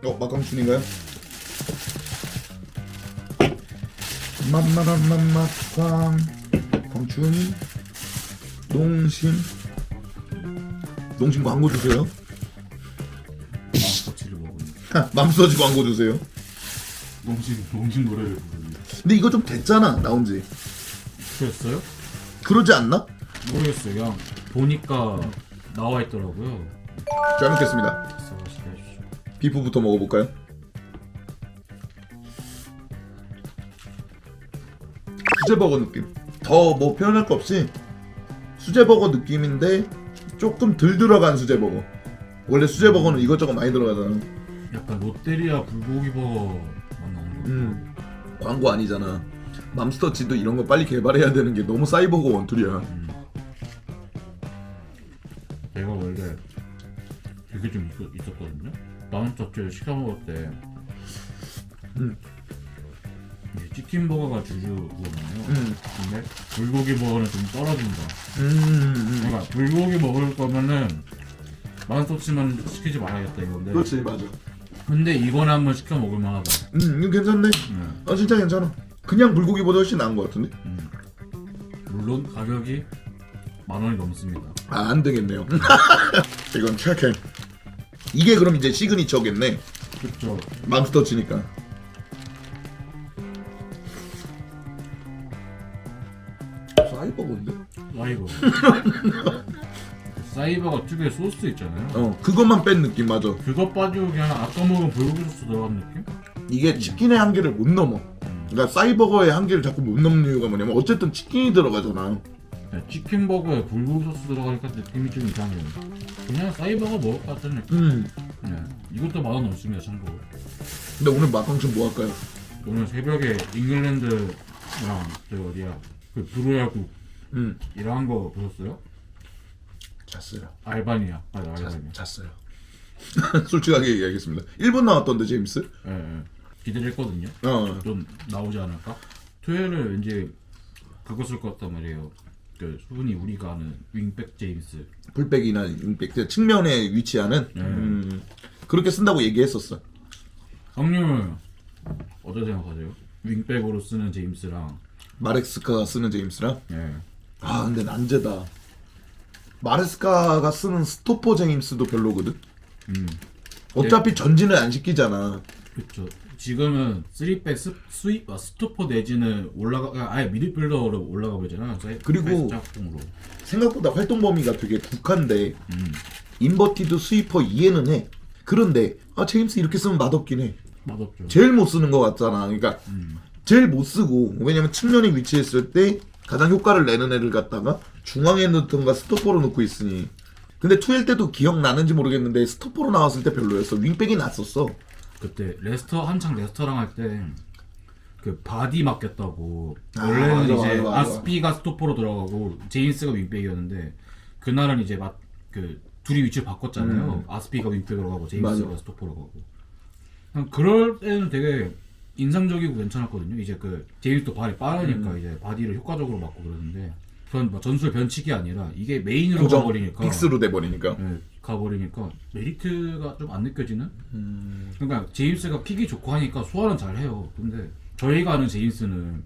막강춘인가요? 막광 강춘이 농심 광고 주세요. 맘스터치를 먹으니까 맘스터치 광고 주세요. 농심 노래를 부르는데 근데 이거 좀 됐잖아 나온지. 그랬어요? 그러지 않나? 모르겠어요. 그냥 보니까 나와 있더라고요. 잘 먹겠습니다. 그래서 맛있게 해주시죠. 비프부터 먹어볼까요? 수제버거 느낌. 더 뭐 표현할 거 없이 수제버거 느낌인데 조금 덜 들어간 수제버거. 원래 수제버거는 이것저것 많이 들어가잖아. 약간 롯데리아 불고기 버거 맛 나는 거. 광고 아니잖아. 맘스터치도 이런 거 빨리 개발해야 되는 게 너무 사이버거 원툴이야. 내가 원래 그게 좀 있었거든요. 맘스터치를 시켜 먹을 때 이제 치킨 버거가 주주거든요. 근데 불고기 버거는 좀 떨어진다. 그러니까 불고기 먹을 거면은 맘스터치만 시키지 말아야겠다 이건데. 그렇지 맞아. 근데 이거는 한번 시켜 먹을 만하다. 이거 괜찮네. 진짜 괜찮아. 그냥 불고기보다 훨씬 나은 것 같은데? 물론 가격이 10,000원이 넘습니다. 안 되겠네요. 이건 착해. 이게 그럼 이제 시그니처겠네. 그쵸. 맘스터치니까. 사이버거인데? 사이버. 사이버가 특유의 소스 있잖아요. 그것만 뺀 느낌 맞아. 그거 빠지고 그냥 아까 먹은 불고기 소스 들어간 느낌? 이게 치킨의 한계를 못 넘어. 그러니까 사이버거의 한계를 자꾸 못 넘는 이유가 뭐냐면 어쨌든 치킨이 들어가잖아. 네, 치킨 버거에 불고기 소스 들어가니까 느낌이 좀 이상해요. 그냥 사이버거 먹을 것 같은 느낌. 네. 이것도 10,000원 넘습니다, 참고로. 근데 오늘 막강춘 뭐 할까요? 오늘 새벽에 잉글랜드랑 저 어디야 그 브로야국 이런 거 보셨어요? 잤어요. 알바니아. 맞아, 알바니아. 잤어요. 솔직하게 얘기하겠습니다. 1분 나왔던데 제임스? 예, 예. 기대를 했거든요. 좀 나오지 않을까? 토요일에 왠지 그거 쓸 것 같단 말이에요. 그 흔히 우리가 아는 윙백 제임스. 풀백이나 윙백 측면에 위치하는 그렇게 쓴다고 얘기했었어. 형님은 어떻게 생각하세요? 윙백으로 쓰는 제임스랑 마렉스카가 쓰는 제임스랑? 예. 근데 난제다. 마레스카가 쓰는 스토퍼 제임스도 별로거든? 어차피 전진을 안 시키잖아. 그렇죠. 지금은 3백 스토퍼 내지는 아예 미드필더로 올라가 보잖아. 그리고 짝꿍으로. 생각보다 활동 범위가 되게 국한데 인버티드 스위퍼 이해는 해. 그런데 제임스 이렇게 쓰면 맛없긴 해. 맛없죠. 제일 못 쓰는 것 같잖아. 그러니까 제일 못 쓰고 왜냐면 측면에 위치했을 때 가장 효과를 내는 애를 갖다가 중앙에 넣던가 스토퍼로 넣고 있으니. 근데 투엘 때도 기억나는지 모르겠는데 스토퍼로 나왔을 때 별로였어. 윙백이 났었어. 그때 한창 레스터랑 할 때 그 바디 맡겼다고 맞아, 원래는 이제 맞아. 아스피가 스토퍼로 들어가고 제임스가 윙백이었는데 그날은 이제 그 둘이 위치를 바꿨잖아요. 아스피가 윙백으로 가고 제임스가 맞아. 스토퍼로 가고. 그럴 때는 되게 인상적이고 괜찮았거든요. 이제 그 제임스도 발이 빠르니까 이제 바디를 효과적으로 맞고 그러는데 그건 뭐 전술 변칙이 아니라 이게 메인으로 가버리니까 픽스로 돼버리니까. 네, 가버리니까 메리트가 좀 안 느껴지는? 그러니까 제임스가 픽이 좋고 하니까 소화는 잘해요. 근데 저희가 아는 제임스는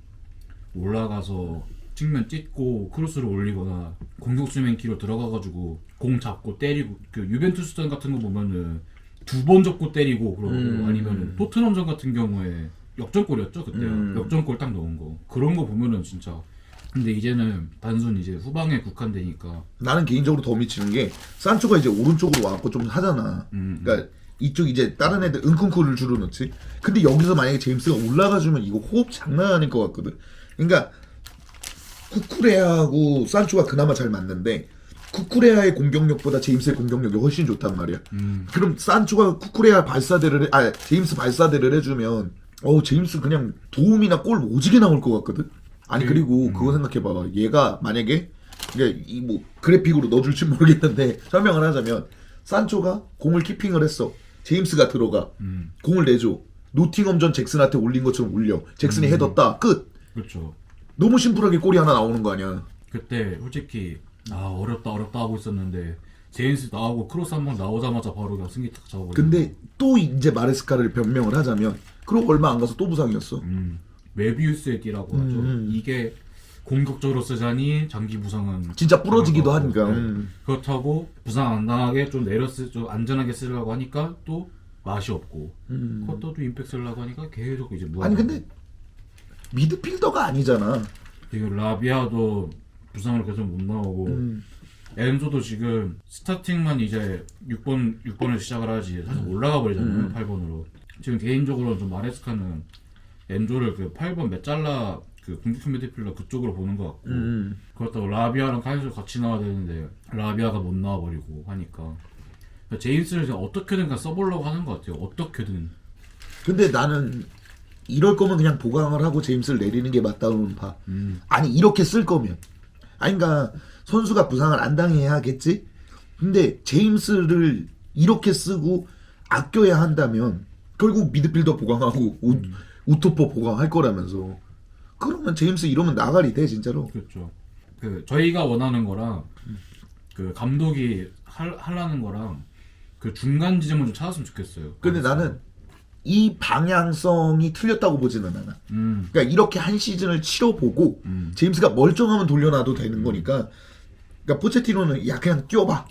올라가서 측면 찢고 크로스를 올리거나 공격수 맨키로 들어가가지고 공 잡고 때리고 그 유벤투스전 같은 거 보면은 2번 접고 때리고 그러고 아니면은 토트넘전 같은 경우에 역전골이었죠 그때 역전골 딱 넣은 거 그런 거 보면은 진짜. 근데 이제는 단순 이제 후방에 국한되니까 나는 개인적으로 더 미치는 게 산초가 이제 오른쪽으로 와갖고 좀 하잖아. 그러니까 이쪽 이제 다른 애들 은kun쿠를 주로 넣지. 근데 여기서 만약에 제임스가 올라가주면 이거 호흡 장난 아닐 것 같거든. 그러니까 쿠쿠레아하고 산초가 그나마 잘 맞는데 쿠쿠레아의 공격력보다 제임스의 공격력이 훨씬 좋단 말이야. 그럼 산초가 쿠쿠레아 발사대를 제임스 발사대를 해주면 제임스 그냥 도움이나 골 오지게 나올 것 같거든. 아니 그리고 그거 생각해봐. 얘가 만약에 이 뭐 그래픽으로 넣어줄지 모르겠는데 설명을 하자면 산초가 공을 키핑을 했어. 제임스가 들어가 공을 내줘. 노팅엄전 잭슨한테 올린 것처럼 올려. 잭슨이 헤더 따 끝. 그렇죠. 너무 심플하게 골이 하나 나오는 거 아니야. 그때 솔직히 어렵다 하고 있었는데 제임스 나오고 크로스 한 번 나오자마자 바로 그냥 승기 탁 잡아버리고. 근데 또 이제 마레스카를 변명을 하자면 그러고 얼마 안 가서 또 부상이었어. 메비우스의 띠라고 하죠. 이게 공격적으로 쓰자니 장기 부상은 진짜 부러지기도 당할 것 하니까. 같고, 네. 그렇다고 부상 안 당하게 좀 좀 안전하게 쓰려고 하니까 또 맛이 없고 그것도 또 임팩트 쓰려고 하니까 계속 이제 아니 근데 미드필더가 아니잖아. 지금 라비아도 부상으로 계속 못 나오고 엔조도 지금 스타팅만 이제 6번을 시작을 하지 사실 올라가 버리잖아요. 8번으로. 지금 개인적으로는 좀 마레스카는 엔조를 그 8번 메짤라 그 공격형 미드필더 그쪽으로 보는 것 같고 그렇다고 라비아랑 카이소 같이 나와야 되는데 라비아가 못 나와버리고 하니까 제임스를 그냥 어떻게든 그냥 써보려고 하는 것 같아요. 어떻게든. 근데 나는 이럴 거면 그냥 보강을 하고 제임스를 내리는 게 맞다고는 봐. 아니 이렇게 쓸 거면. 아니 그러니까 선수가 부상을 안 당해야겠지. 근데 제임스를 이렇게 쓰고 아껴야 한다면 결국 미드필더 보강하고 우토퍼 보강할 거라면서. 그러면 제임스 이러면 나가리 돼 진짜로. 그렇죠. 그 저희가 원하는 거랑 그 감독이 하려는 거랑 그 중간 지점을 좀 찾았으면 좋겠어요. 근데 나는 이 방향성이 틀렸다고 보지는 않아. 그러니까 이렇게 한 시즌을 치러보고 제임스가 멀쩡하면 돌려놔도 되는 거니까. 그러니까 포체티노는 야 그냥 뛰어봐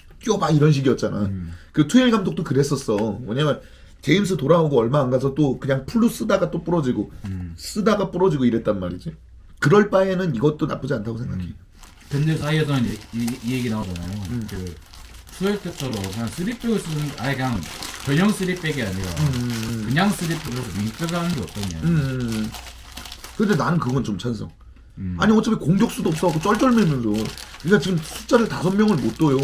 이런 식이었잖아. 그 투엘 감독도 그랬었어. 뭐냐면 제임스 돌아오고 얼마 안 가서 또 그냥 풀로 쓰다가 또 부러지고 쓰다가 부러지고 이랬단 말이지. 그럴 바에는 이것도 나쁘지 않다고 생각해. 근데 사이에서는 이 얘기 나오잖아요. 그 투엘 때처럼 그냥 3백을 쓰는 아예 그냥 전형 3백이 아니라 그냥 3백으로 윙백을 하는 게 어떠냐. 근데 나는 그건 좀 찬성. 아니 어차피 공격수도 없어갖고 쩔쩔매면서 그러니까 지금 숫자를 5명을 못 둬요.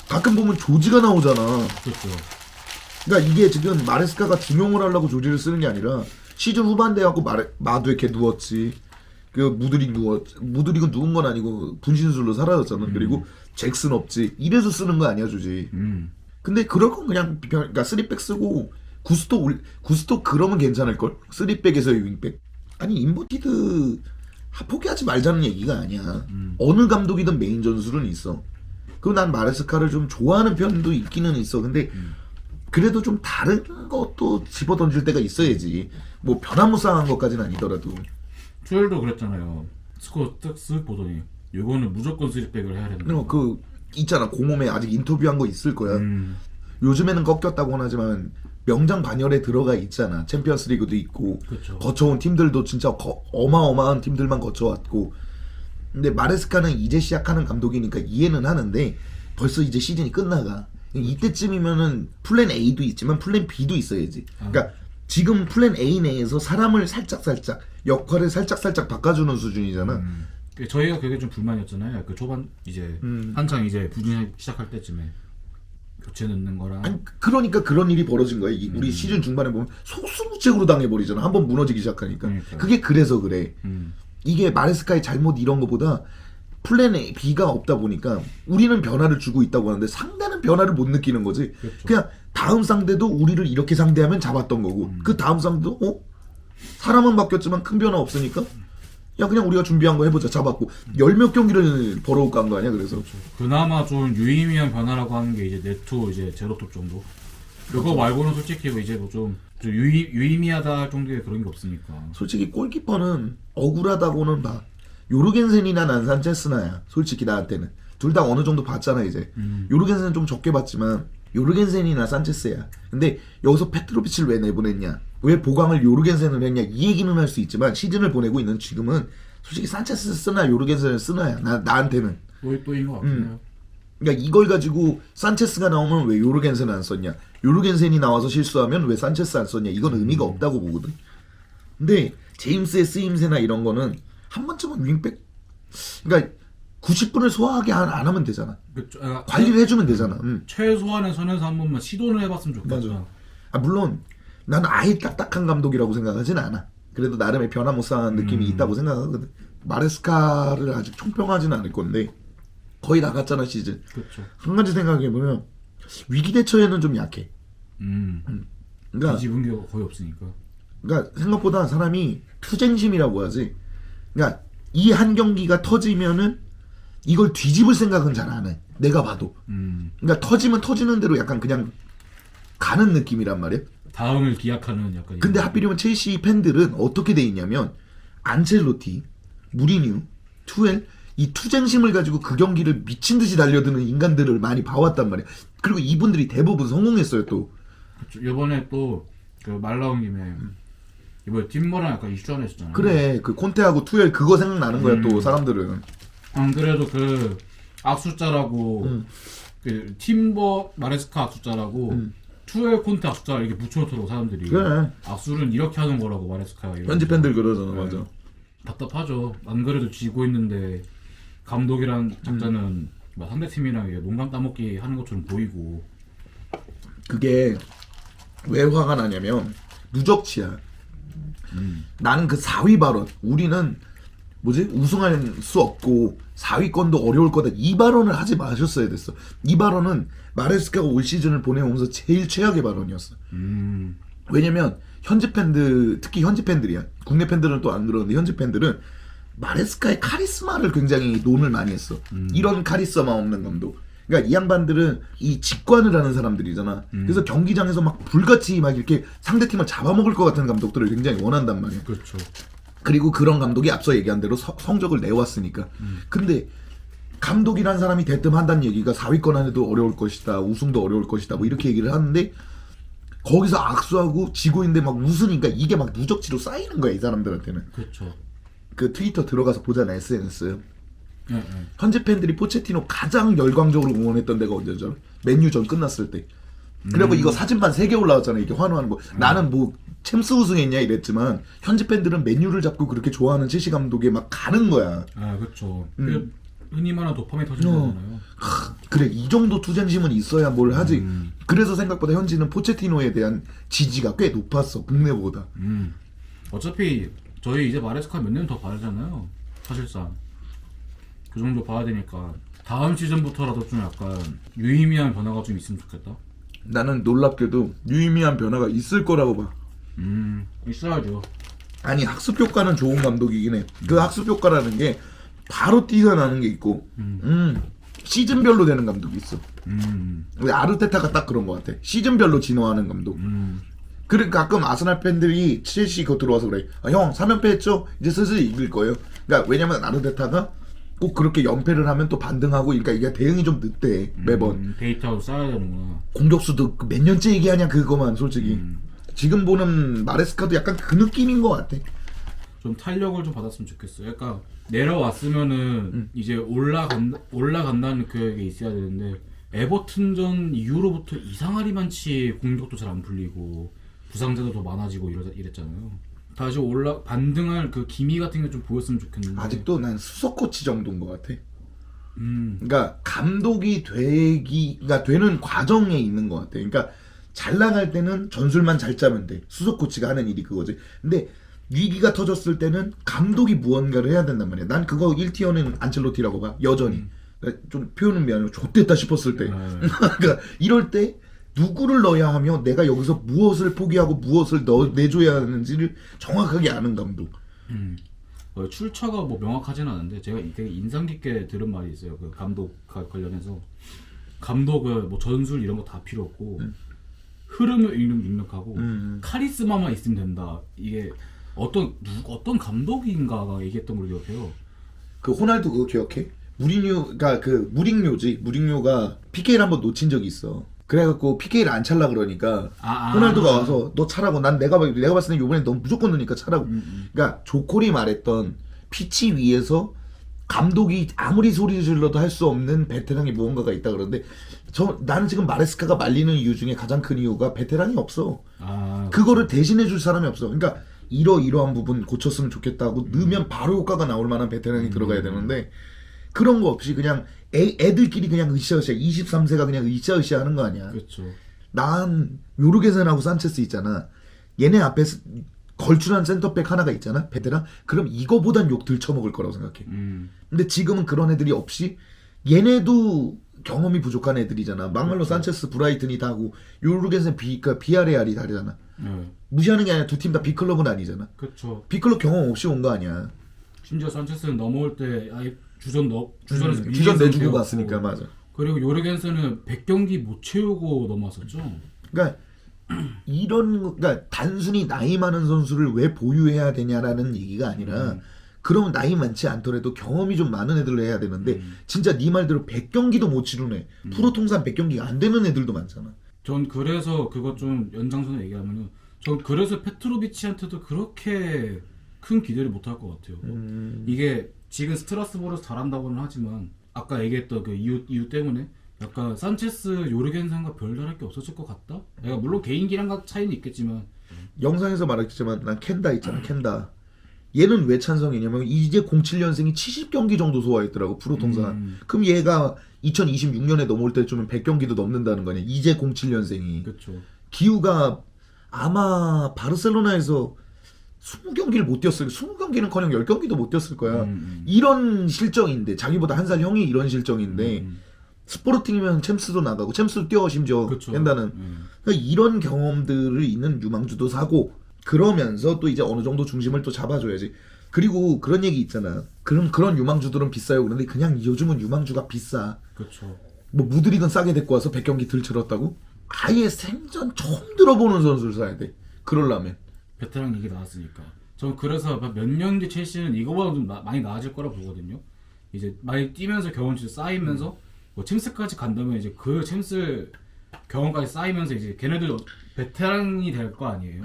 가끔 보면 조지가 나오잖아. 그렇죠. 그러니까 이게 지금 마레스카가 중용을 하려고 조지를 쓰는 게 아니라 시즌 후반 돼갖고 마두에케 누웠지. 그 무드릭은 누운 건 아니고 분신술로 사라졌잖아. 그리고 잭슨 없지. 이래서 쓰는 거 아니야 조지. 근데 그럴 건 그냥 그러니까 3백 쓰고 구스토 그러면 괜찮을걸? 3백에서의 윙백. 아니 인버티드 포기하지 말자는 얘기가 아니야. 어느 감독이든 메인 전술은 있어. 그리고 난 마레스카를 좀 좋아하는 편도 있기는 있어. 근데 그래도 좀 다른 것도 집어던질 때가 있어야지. 뭐 변화무쌍한 것까지는 아니더라도. 투엘도 그랬잖아요. 스코어 쓱 보더니 요거는 무조건 3백을 해야 된다. 그 있잖아 공홈에 아직 인터뷰한 거 있을 거야. 요즘에는 꺾였다고는 하지만 명장 반열에 들어가 있잖아. 챔피언스 리그도 있고 그쵸. 거쳐온 팀들도 진짜 어마어마한 팀들만 거쳐왔고. 근데 마레스카는 이제 시작하는 감독이니까 이해는 하는데 벌써 이제 시즌이 끝나가. 이때쯤이면은 플랜 A도 있지만 플랜 B도 있어야지. 그러니까 지금 플랜 A 내에서 사람을 살짝 역할을 살짝 바꿔주는 수준이잖아. 저희가 그게 좀 불만이었잖아요. 그 초반 이제 한창 이제 부진하기 시작할 때쯤에 교체 넣는 거랑. 아니 그러니까 그런 일이 벌어진 거야. 우리 시즌 중반에 보면 속수무책으로 당해버리잖아. 한번 무너지기 시작하니까. 그러니까요. 그게 그래서 그래. 이게 마레스카의 잘못 이런 거보다 플랜 A, B가 없다 보니까 우리는 변화를 주고 있다고 하는데 상대는 변화를 못 느끼는 거지. 그렇죠. 그냥 다음 상대도 우리를 이렇게 상대하면 잡았던 거고 그 다음 상대도 사람은 바뀌었지만 큰 변화 없으니까 야 그냥 우리가 준비한 거 해보자 잡았고 10몇 경기를 벌어올까 한 거 아니야. 그래서 그나마 좀 유의미한 변화라고 하는 게 이제 네토 이제 제로톱 정도. 그거 말고는 솔직히 뭐 이제 뭐 좀 유의미하다 정도의 그런 게 없으니까. 솔직히 골키퍼는 억울하다고는 봐. 요르겐센이나 난 산체스나야. 솔직히 나한테는 둘 다 어느 정도 봤잖아 이제. 요르겐센은 좀 적게 봤지만 요르겐센이나 산체스야. 근데 여기서 페트로비치를 왜 내보냈냐, 왜 보강을 요르겐센을 했냐 이 얘기는 할 수 있지만 시즌을 보내고 있는 지금은 솔직히 산체스 쓰나 요르겐센을 쓰나야. 나한테는 또인 것 같긴 해요. 그러니까 이걸 가지고 산체스가 나오면 왜 요르겐센을 안 썼냐, 요르겐센이 나와서 실수하면 왜 산체스 안 썼냐, 이건 의미가 없다고 보거든. 근데 제임스의 쓰임새나 이런 거는 한 번쯤은 윙백, 그러니까 90분을 소화하게 안 하면 되잖아. 관리를 해주면 되잖아. 최소한의 선에서 한 번만 시도를 해봤으면 좋겠다. 맞아. 물론 나는 아예 딱딱한 감독이라고 생각하진 않아. 그래도 나름의 변화무쌍한 느낌이 있다고 생각하거든. 마레스카를 아직 총평하지는 않을 건데 거의 나갔잖아 시즌. 그렇죠. 한 가지 생각해보면 위기 대처에는 좀 약해. 그러니까 뒤집은 게 거의 없으니까. 그러니까 생각보다 사람이 투쟁심이라고 하지. 그러니까 이 한 경기가 터지면은 이걸 뒤집을 생각은 잘 안 해. 내가 봐도. 그러니까 터지면 터지는 대로 약간 그냥 가는 느낌이란 말이야. 다음을 기약하는 약간. 근데 이런. 하필이면 첼시 팬들은 어떻게 돼 있냐면 안첼로티, 무리뉴, 투엘 이 투쟁심을 가지고 그 경기를 미친 듯이 달려드는 인간들을 많이 봐왔단 말이야. 그리고 이분들이 대부분 성공했어요 또. 그쵸. 이번에 또 그 말 나온 김에 이번에 뒷머랑 약간 이슈 하나 있었잖아요. 그래 그 콘테하고 투엘 그거 생각나는 거야 또 사람들은. 안 그래도 그 악숫자라고 그 팀버 마레스카 악숫자라고 투엘 콘테 악숫자 이렇게 붙여놓더라고 사람들이. 그래. 악술은 이렇게 하는 거라고 마레스카가. 현지 팬들 그러잖아. 네. 맞아. 답답하죠. 안 그래도 지고 있는데 감독이랑 작자는 막 상대 팀이랑 이게 농감 따먹기 하는 것처럼 보이고. 그게 왜 화가 나냐면 누적치야. 나는 그 4위 발언 우리는 뭐지 우승할 수 없고 4위권도 어려울 거다 이 발언을 하지 마셨어야 됐어. 이 발언은 마레스카가 올 시즌을 보내오면서 제일 최악의 발언이었어. 왜냐면 현지 팬들 특히 현지 팬들이야. 국내 팬들은 또 안 그러는데 현지 팬들은 마레스카의 카리스마를 굉장히 논을 많이 했어. 이런 카리스마 없는 감독. 그러니까 이 양반들은 이 직관을 하는 사람들이잖아. 그래서 경기장에서 막 불같이 막 이렇게 상대팀을 잡아먹을 것 같은 감독들을 굉장히 원한단 말이야. 그렇죠. 그리고 그런 감독이 앞서 얘기한 대로 성적을 내왔으니까. 근데 감독이란 사람이 대뜸한다는 얘기가 4위권 안에도 어려울 것이다. 우승도 어려울 것이다. 뭐 이렇게 얘기를 하는데 거기서 악수하고 지고 있는데 막 웃으니까 이게 막 누적치로 쌓이는 거야 이 사람들한테는. 그렇죠. 그 트위터 들어가서 보잖아 SNS. 네. 현재 팬들이 포체티노 가장 열광적으로 응원했던 데가 언제죠? 맨유전 끝났을 때. 그리고 이거 사진반 3개 올라왔잖아. 이렇게 환호하는 거. 나는 뭐 챔스 우승했냐 이랬지만 현지 팬들은 맨유를 잡고 그렇게 좋아하는 첼시 감독에 막 가는 거야. 아 그렇죠. 그 흔히 말하는 도파민 터지는 거잖아요. 그래 이 정도 투쟁심은 있어야 뭘 하지. 그래서 생각보다 현지는 포체티노에 대한 지지가 꽤 높았어 국내보다. 어차피 저희 이제 마레스카 몇 년 더 봐야잖아요. 사실상 그 정도 봐야 되니까 다음 시즌부터라도 좀 약간 유의미한 변화가 좀 있으면 좋겠다. 나는 놀랍게도 유의미한 변화가 있을 거라고 봐. 있어야죠. 아니 학습 효과는 좋은 감독이긴 해. 그 학습 효과라는 게 바로 뛰어나는 게 있고 시즌별로 되는 감독이 있어. 근데 아르테타가 딱 그런 것 같아. 시즌별로 진화하는 감독. 그러니까 가끔 아스날 팬들이 첼시 거 들어와서 그래. 아, 형 3연패 했죠? 이제 슬슬 이길 거예요. 그러니까 왜냐면 아르테타가 꼭 그렇게 연패를 하면 또 반등하고 그러니까 이게 대응이 좀 늦대 매번. 데이터도 쌓아야 되는구나. 공격수도 몇 년째 얘기하냐 그거만 솔직히. 지금 보는 마레스카도 약간 그 느낌인 것 같아. 좀 탄력을 좀 받았으면 좋겠어요. 약간 내려왔으면은 이제 올라간다는 그게 있어야 되는데 에버튼전 이후로부터 이상하리만치 공격도 잘 안 풀리고 부상자도 더 많아지고 이랬잖아요. 다시 반등할 그 기미 같은 게 좀 보였으면 좋겠는데 아직도 난 수석 코치 정도인 것 같아. 그러니까 감독이 되기가 되는 과정에 있는 것 같아. 그러니까 잘 나갈 때는 전술만 잘 짜면 돼. 수석 코치가 하는 일이 그거지. 근데 위기가 터졌을 때는 감독이 무언가를 해야 된단 말이야. 난 그거 1티어는 안첼로티라고 봐. 여전히. 좀 표현은 미안해요. 좆됐다 싶었을 때. 그러니까 이럴 때 누구를 넣어야 하며 내가 여기서 무엇을 포기하고 무엇을 내줘야 하는지를 정확하게 아는 감독. 출처가 뭐 명확하진 않은데 제가 되게 인상 깊게 들은 말이 있어요. 그 감독 관련해서 감독은 뭐 전술 이런 거 다 필요 없고 흐름을 눅눅하고 카리스마만 있으면 된다. 이게 어떤 감독인가가 얘기했던 걸 기억해요. 그 호날두 그거 기억해? 무리뉴가 그 무링요가 PK를 한번 놓친 적이 있어. 그래갖고 PK를 안 찰라 그러니까 호날두가 와서 너 차라고. 난 내가 봤을 때 이번에 너 무조건 넣으니까 차라고. 그러니까 조콜이 말했던 피치 위에서 감독이 아무리 소리 질러도 할 수 없는 베테랑이 무언가가 있다 그러는데 나는 지금 마레스카가 말리는 이유 중에 가장 큰 이유가 베테랑이 없어. 그거를 대신해 줄 사람이 없어. 그러니까 이러한 부분 고쳤으면 좋겠다고 넣으면 바로 효과가 나올 만한 베테랑이 들어가야 되는데 그런 거 없이 그냥 애들끼리 그냥 으쌰으쌰 23세가 그냥 으쌰으쌰 하는 거 아니야. 그렇죠. 난 요르게센하고 산체스 있잖아. 얘네 앞에 걸출한 센터백 하나가 있잖아. 베테랑. 그럼 이거보단 욕 들쳐먹을 거라고 생각해. 근데 지금은 그런 애들이 없이 얘네도 경험이 부족한 애들이잖아. 막말로 산체스 브라이튼이 다 하고 요르게센 비아레알이 다르잖아. 무시하는 게 아니라 두 팀 다 B클럽은 아니잖아. 그렇죠. B클럽 경험 없이 온 거 아니야. 심지어 산체스는 넘어올 때 아예 주전에서 주전 내주고 상태였고, 갔으니까 맞아. 그리고 요르겐스는 100경기 못 채우고 넘어왔었죠. 그러니까 그러니까 단순히 나이 많은 선수를 왜 보유해야 되냐라는 얘기가 아니라 그러면 나이 많지 않더라도 경험이 좀 많은 애들을 해야 되는데 진짜 네 말대로 100경기도 못 치르는 애 프로 통산 100경기가 안 되는 애들도 많잖아. 전 그래서 그거 좀 연장선에 얘기하면은 전 그래서 페트로비치한테도 그렇게 큰 기대를 못 할 것 같아요. 이게 지금 스트라스부르에서 잘한다고는 하지만 아까 얘기했던 그 이유 때문에 약간 산체스 요르겐센과 별다를 게 없었을 것 같다? 내가 물론 개인기량 차이는 있겠지만 영상에서 말했지만 난 켄다 있잖아. 켄다. 얘는 왜 찬성이냐면 이제 07년생이 70경기 정도 소화했더라고 프로 통산. 그럼 얘가 2026년에 넘어올 때쯤은 100경기도 넘는다는 거냐. 이제 07년생이. 그렇죠. 기우가 아마 바르셀로나에서 20경기를 못 뛰었을 20경기는커녕 10경기도 못 뛰었을 거야. 이런 실정인데 자기보다 한 살 형이 이런 실정인데 스포르팅이면 챔스도 나가고 챔스도 뛰어 심지어 그쵸. 깬다는 그러니까 이런 경험들을 있는 유망주도 사고 그러면서 또 이제 어느 정도 중심을 또 잡아줘야지. 그리고 그런 얘기 있잖아. 그런 유망주들은 비싸요. 그런데 그냥 요즘은 유망주가 비싸. 그렇죠. 뭐 무드릭은 싸게 데리고 와서 100경기 들 치렀다고? 아예 생전 처음 들어보는 선수를 사야 돼. 그러려면. 베테랑 얘기 나왔으니까. 전 그래서 몇 년 뒤 첼시는 이거보다 좀 많이 나아질 거라 보거든요. 이제 많이 뛰면서 경험치 쌓이면서 뭐 챔스까지 간다면 이제 그 챔스 경험까지 쌓이면서 이제 걔네들 베테랑이 될 거 아니에요.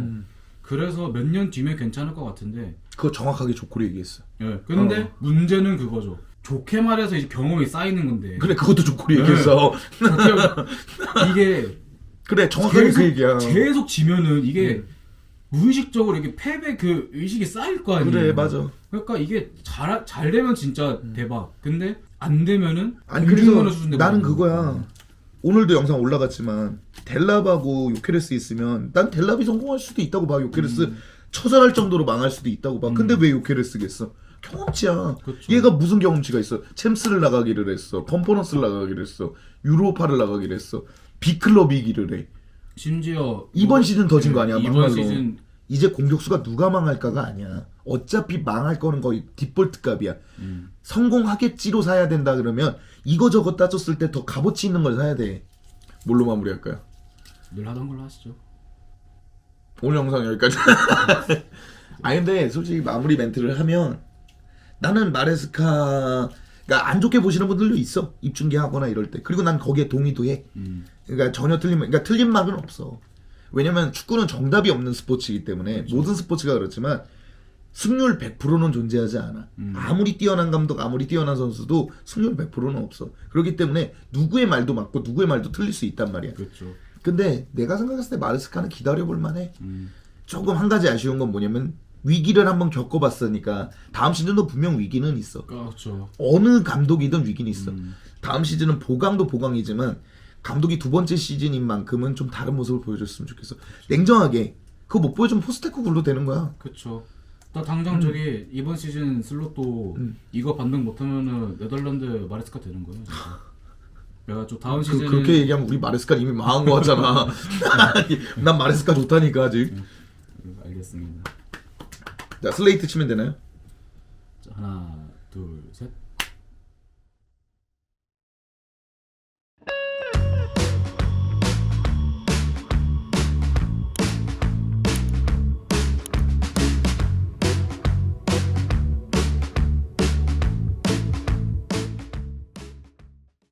그래서 몇 년 뒤면 괜찮을 것 같은데. 그거 정확하게 조콜이 얘기했어. 예. 근데 문제는 그거죠. 좋게 말해서 이제 경험이 쌓이는 건데. 그래 그것도 조콜이 얘기했어. 이게 그래 정확하게 그 얘기야. 계속 지면은 이게 무의식적으로 이렇게 패배 그 의식이 쌓일 거 아니에요. 그래 맞아. 그러니까 이게 잘 되면 진짜 대박. 근데 안 되면은 아니 그래서 수준대 나는 그거야. 오늘도 영상 올라갔지만 델랍하고 요케레스 있으면 난 델랍이 성공할 수도 있다고 봐. 요케레스 처절할 정도로 망할 수도 있다고 봐. 근데 왜 요케레스겠어? 경험치야. 그쵸. 얘가 무슨 경험치가 있어? 챔스를 나가기를 했어. 컨퍼런스를 나가기를 했어. 유로파를 나가기를 했어. B클럽이기를 해. 심지어 이번 시즌 더 진 거 아니야? 이번 막말로. 시즌 이제 공격수가 누가 망할까가 아니야. 어차피 망할 거는 거의 디폴트 값이야. 성공하겠지로 사야 된다 그러면 이거저거 따졌을 때 더 값어치 있는 걸 사야 돼. 뭘로 마무리할까요? 늘 하던 걸로 하시죠. 오늘 영상 여기까지. 아니 근데 솔직히 마무리 멘트를 하면 나는 마레스카가 안 좋게 보시는 분들도 있어. 입중계하거나 이럴 때. 그리고 난 거기에 동의도 해. 그러니까 전혀 그러니까 틀린 말은 없어. 왜냐면 축구는 정답이 없는 스포츠이기 때문에 그렇죠. 모든 스포츠가 그렇지만 승률 100%는 존재하지 않아. 아무리 뛰어난 감독, 아무리 뛰어난 선수도 승률 100%는 없어. 그렇기 때문에 누구의 말도 맞고 누구의 말도 틀릴 수 있단 말이야. 그렇죠. 근데 내가 생각했을 때 마레스카는 기다려볼 만해. 조금 한 가지 아쉬운 건 뭐냐면 위기를 한번 겪어봤으니까 다음 시즌도 분명 위기는 있어. 그렇죠. 어느 감독이든 위기는 있어. 다음 시즌은 보강도 보강이지만 감독이 두 번째 시즌인 만큼은 좀 다른 모습을 보여줬으면 좋겠어. 냉정하게 그거 못 보여주면 포스테코글로 되는 거야. 그렇죠. 나 당장 저기 이번 시즌 슬롯도 이거 반등 못하면은 네덜란드 마레스카 되는 거예요. 진짜. 내가 좀 다음 시즌 그렇게 얘기하면 우리 마레스카 이미 망한 거 같잖아. 난 마레스카 좋다니까 아직. 알겠습니다. 자 슬레이트 치면 되나요? 자, 하나, 둘, 셋.